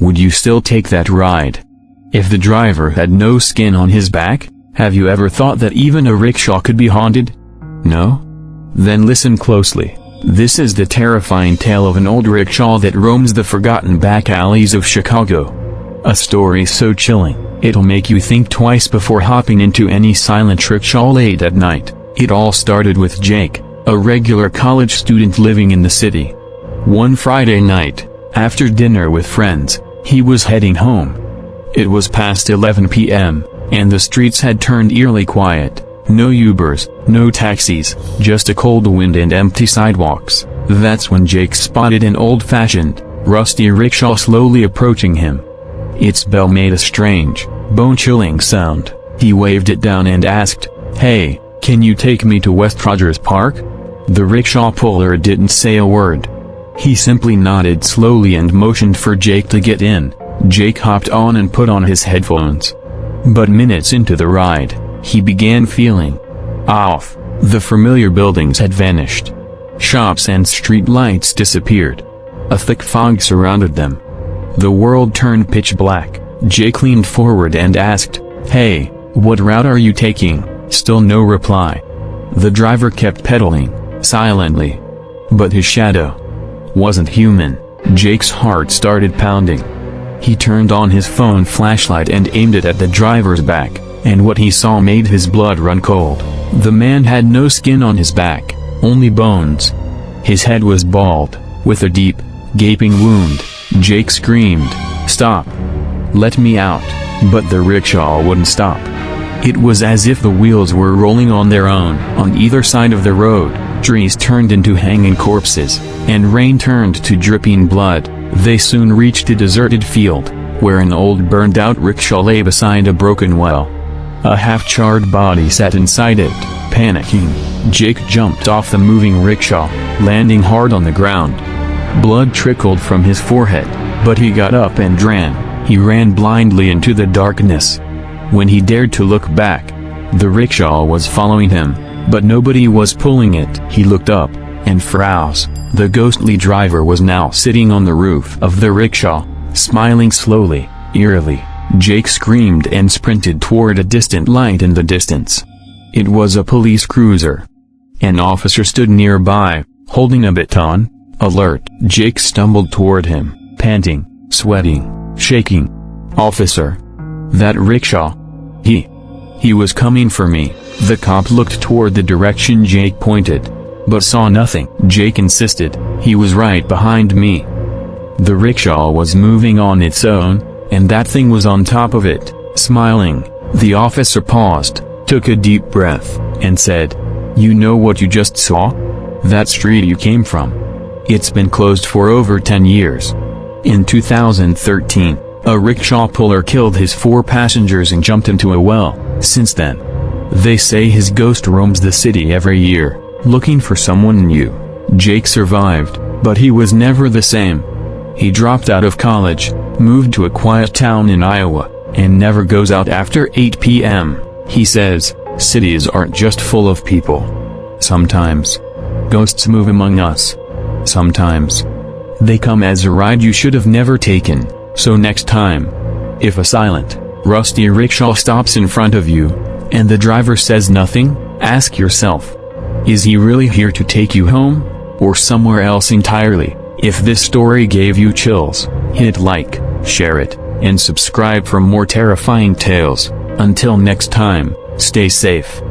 Would you still take that ride? If the driver had no skin on his back, have you ever thought that even a rickshaw could be haunted? No? Then listen closely. This is the terrifying tale of an old rickshaw that roams the forgotten back alleys of Chicago. A story so chilling, it'll make you think twice before hopping into any silent rickshaw late at night. It all started with Jake, a regular college student living in the city. One Friday night, after dinner with friends, he was heading home. It was past 11 p.m., and the streets had turned eerily quiet. No Ubers, no taxis, just a cold wind and empty sidewalks. That's when Jake spotted an old-fashioned, rusty rickshaw slowly approaching him. Its bell made a strange, bone-chilling sound. He waved it down and asked, "Hey, can you take me to West Rogers Park?" The rickshaw puller didn't say a word. He simply nodded slowly and motioned for Jake to get in. Jake hopped on and put on his headphones. But minutes into the ride, he began feeling off. The familiar buildings had vanished. Shops and street lights disappeared. A thick fog surrounded them. The world turned pitch black. Jake leaned forward and asked, "Hey, what route are you taking?" Still no reply. The driver kept pedaling, silently. But his shadow wasn't human. Jake's heart started pounding. He turned on his phone flashlight and aimed it at the driver's back, and what he saw made his blood run cold. The man had no skin on his back, only bones. His head was bald, with a deep, gaping wound. Jake screamed, "Stop! Let me out!" But the rickshaw wouldn't stop. It was as if the wheels were rolling on their own. On either side of the road, trees turned into hanging corpses, and rain turned to dripping blood. They soon reached a deserted field, where an old burned-out rickshaw lay beside a broken well. A half-charred body sat inside it, panicking. Jake jumped off the moving rickshaw, landing hard on the ground. Blood trickled from his forehead, but he got up and ran. He ran blindly into the darkness. When he dared to look back, the rickshaw was following him, but nobody was pulling it. He looked up, and froze. The ghostly driver was now sitting on the roof of the rickshaw, smiling slowly, eerily. Jake screamed and sprinted toward a distant light in the distance. It was a police cruiser. An officer stood nearby, holding a baton, alert. Jake stumbled toward him, panting, sweating, shaking. "Officer! That rickshaw! He was coming for me." The cop looked toward the direction Jake pointed, but saw nothing. Jake insisted, "He was right behind me." The rickshaw was moving on its own, and that thing was on top of it, smiling. The officer paused, took a deep breath, and said, "You know what you just saw? That street you came from. It's been closed for over 10 years. In 2013, a rickshaw puller killed his 4 passengers and jumped into a well. Since then, they say his ghost roams the city every year, looking for someone new." Jake survived, but he was never the same. He dropped out of college, moved to a quiet town in Iowa, and never goes out after 8 p.m. He says, "Cities aren't just full of people. Sometimes, ghosts move among us. Sometimes, they come as a ride you should have never taken." So next time, if a silent, rusty rickshaw stops in front of you, and the driver says nothing, ask yourself, is he really here to take you home, or somewhere else entirely? If this story gave you chills, hit like, share it, and subscribe for more terrifying tales. Until next time, stay safe.